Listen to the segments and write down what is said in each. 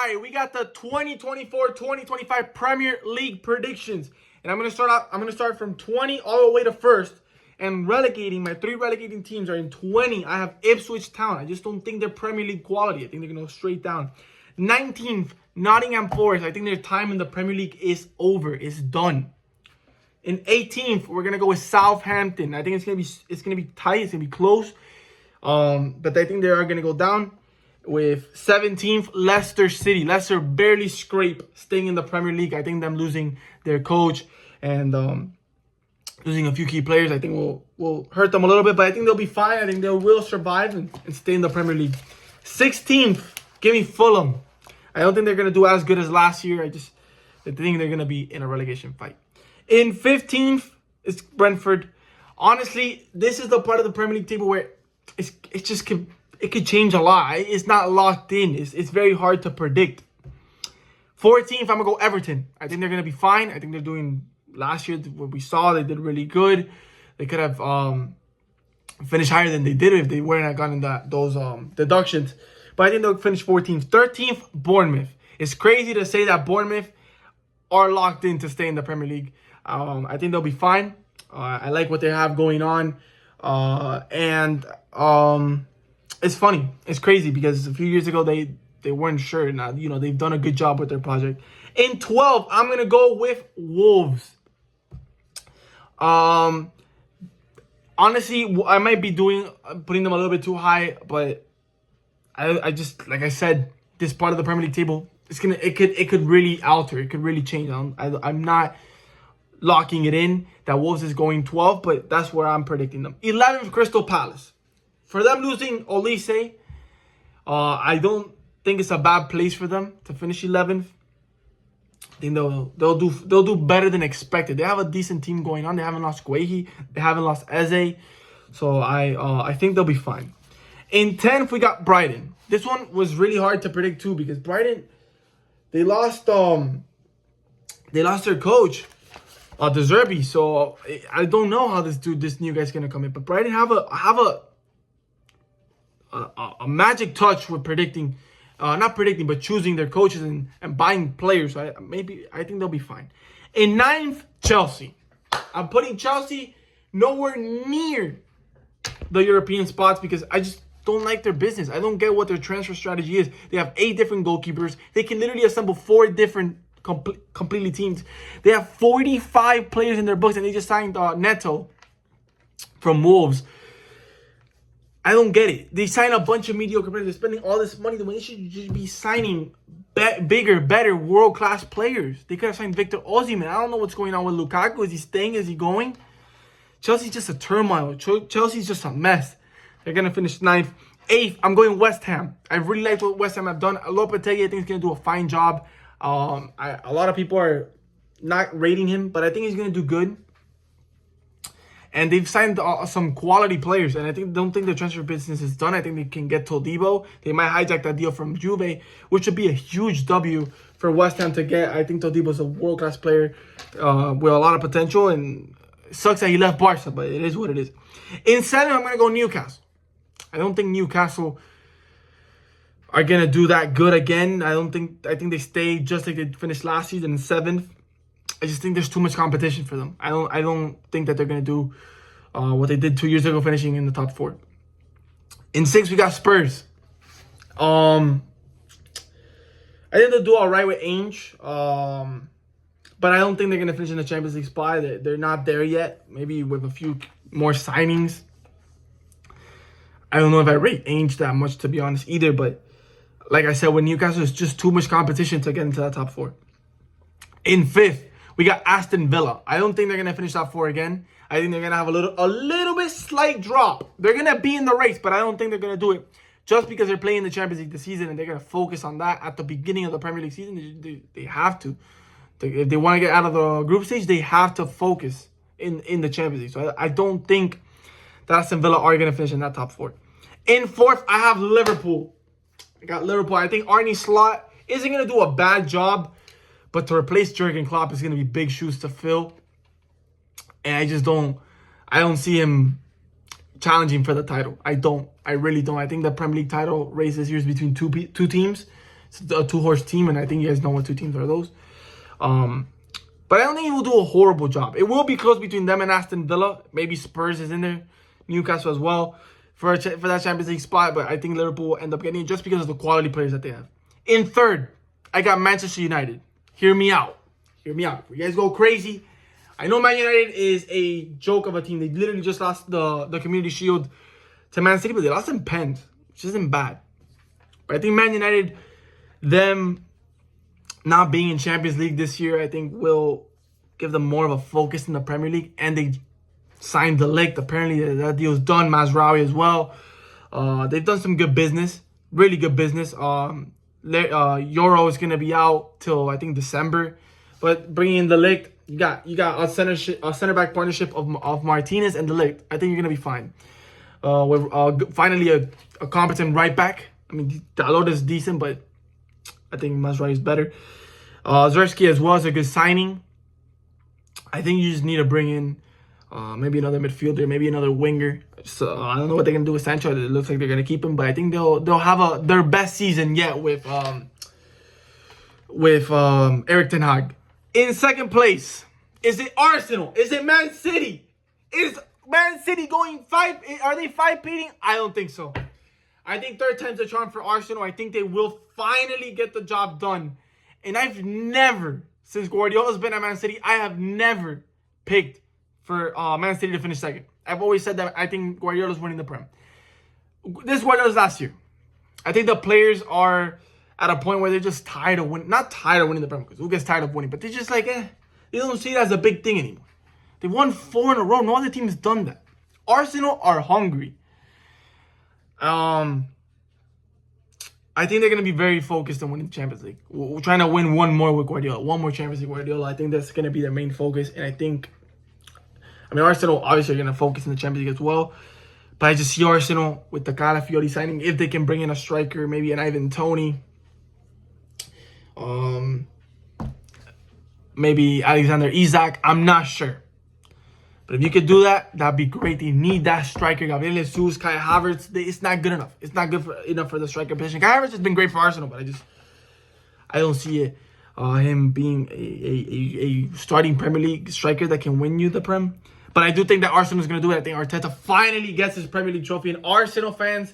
right, we got the 2024-2025 Premier League predictions. And I'm gonna start from 20 all the way to first. And relegating, my three relegating teams are in 20. I have Ipswich Town. I just don't think they're Premier League quality. I think they're gonna go straight down. 19th, Nottingham Forest. I think their time in the Premier League is over. It's done. In 18th, we're gonna go with Southampton. I think it's gonna be tight. It's gonna be close. But I think they are gonna go down. With 17th, Leicester City. Leicester barely scrape staying in the Premier League. I think them losing their coach and losing a few key players, I think will hurt them a little bit. But I think they'll be fine. I think they will survive and stay in the Premier League. 16th, give me Fulham. I don't think they're going to do as good as last year. I think they're going to be in a relegation fight. In 15th, it's Brentford. Honestly, this is the part of the Premier League table where it could change a lot. It's not locked in. It's very hard to predict. 14th, I'm going to go Everton. I think they're going to be fine. I think they're doing last year what we saw. They did really good. They could have finished higher than they did if they weren't gotten those deductions. But I think they'll finish 14th. 13th, Bournemouth. It's crazy to say that Bournemouth are locked in to stay in the Premier League. I think they'll be fine. I like what they have going on. It's funny. It's crazy because a few years ago they weren't sure. Now, they've done a good job with their project. In 12th, I'm going to go with Wolves. Honestly, I might be putting them a little bit too high, but I just, like I said, this part of the Premier League table, it could really alter. It could really change. I'm not locking it in that Wolves is going 12, but that's where I'm predicting them. 11th, Crystal Palace. For them losing Olise, I don't think it's a bad place for them to finish 11th. I think they'll do better than expected. They have a decent team going on. They haven't lost Guehi. They haven't lost Eze. So I think they'll be fine. In 10th, we got Brighton. This one was really hard to predict too because Brighton, they lost their coach, De Zerbi. So I don't know how this new guy's gonna come in. But Brighton have a magic touch with predicting. Not predicting, but choosing their coaches and buying players. I think they'll be fine. In 9th, Chelsea. I'm putting Chelsea nowhere near the European spots because I just don't like their business. I don't get what their transfer strategy is. They have 8 different goalkeepers. They can literally assemble 4 different completely teams. They have 45 players in their books, and they just signed Neto from Wolves. I don't get it. They sign a bunch of mediocre players. They're spending all this money when they should just be signing bigger, better, world-class players. They could have signed Victor Osimhen. I don't know what's going on with Lukaku. Is he staying? Is he going? Chelsea's just a turmoil. Chelsea's just a mess. They're going to finish 9th. 8th, I'm going West Ham. I really like what West Ham have done. Lopetegui, I think, is going to do a fine job. A lot of people are not rating him, but I think he's going to do good. And they've signed some quality players. And I don't think the transfer business is done. I think they can get Todibo. They might hijack that deal from Juve, which would be a huge W for West Ham to get. I think Todibo's a world-class player with a lot of potential. And it sucks that he left Barca, but it is what it is. In 7th, I'm going to go Newcastle. I don't think Newcastle are going to do that good again. I think they stay just like they finished last season in 7th. I just think there's too much competition for them. I don't think that they're going to do what they did 2 years ago, finishing in the top 4. In 6th, we got Spurs. I think they'll do all right with Ainge. But I don't think they're going to finish in the Champions League spot. They're not there yet. Maybe with a few more signings. I don't know if I rate Ainge that much, to be honest, either. But like I said, with Newcastle, it's just too much competition to get into that top 4. In 5th, we got Aston Villa. I don't think they're going to finish top 4 again. I think they're going to have a little bit slight drop. They're going to be in the race, but I don't think they're going to do it just because they're playing the Champions League this season and they're going to focus on that at the beginning of the Premier League season. They have to. If they want to get out of the group stage, they have to focus in the Champions League. So I don't think that Aston Villa are going to finish in that top 4. In 4th, I have Liverpool. I got Liverpool. I think Arne Slot isn't going to do a bad job. But to replace Jurgen Klopp is going to be big shoes to fill. And I don't see him challenging for the title. I really don't. I think the Premier League title race this year is between two teams. It's a two-horse team, and I think you guys know what two teams are those. But I don't think he will do a horrible job. It will be close between them and Aston Villa. Maybe Spurs is in there, Newcastle as well for that Champions League spot. But I think Liverpool will end up getting it just because of the quality players that they have. In third, I got Manchester United. Hear me out. Hear me out. You guys go crazy. I know Man United is a joke of a team. They literally just lost the Community Shield to Man City, but they lost in pens, which isn't bad. But I think Man United, them not being in Champions League this year, I think will give them more of a focus in the Premier League. And they signed De Ligt. Apparently that deal's done. Mazraoui as well. They've done some good business, really good business. Euro is gonna be out till I think December, but bringing in De Ligt, you got a center back partnership of Martinez and De Ligt. I think you're gonna be fine. With finally a competent right back. I mean, Dalot is decent, but I think Mazraoui is better. Zerski as well is a good signing. I think you just need to bring in maybe another midfielder, maybe another winger. So I don't know what they're gonna do with Sancho. It looks like they're gonna keep him, but I think they'll have their best season yet with Erik ten Hag. In second place, is it Arsenal? Is it Man City? Is Man City going five? Are they five-peating? I don't think so. I think third time's a charm for Arsenal. I think they will finally get the job done. And I've never, since Guardiola's been at Man City, I have never picked for Man City to finish second. I've always said that I think Guardiola's winning the Prem. This Guardiola's last year. I think the players are at a point where they're just tired of winning. Not tired of winning the Prem, because who gets tired of winning? But they're just like, they don't see it as a big thing anymore. They've won 4 in a row. No other team has done that. Arsenal are hungry. I think they're going to be very focused on winning the Champions League. We're trying to win one more with Guardiola. One more Champions League Guardiola. I think that's going to be their main focus. And I think, Arsenal obviously are going to focus in the Champions League as well. But I just see Arsenal with the Calafiori signing, if they can bring in a striker, maybe an Ivan Toney. Maybe Alexander Isak. I'm not sure. But if you could do that, that'd be great. They need that striker. Gabriel Jesus, Kai Havertz. It's not good enough. It's not good enough for the striker position. Kai Havertz has been great for Arsenal, but I don't see it. Him being a starting Premier League striker that can win you the Prem. But I do think that Arsenal is going to do it. I think Arteta finally gets his Premier League trophy. And Arsenal fans,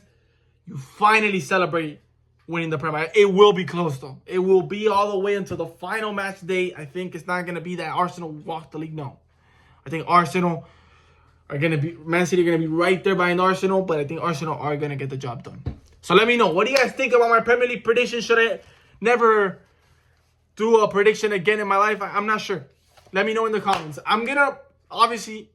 you finally celebrate winning the Prem. It will be close, though. It will be all the way until the final match day. I think it's not going to be that Arsenal walk the league. No. I think Arsenal are going to be... Man City are going to be right there behind Arsenal. But I think Arsenal are going to get the job done. So let me know. What do you guys think about my Premier League prediction? Should I never do a prediction again in my life? I'm not sure. Let me know in the comments. I'm going to obviously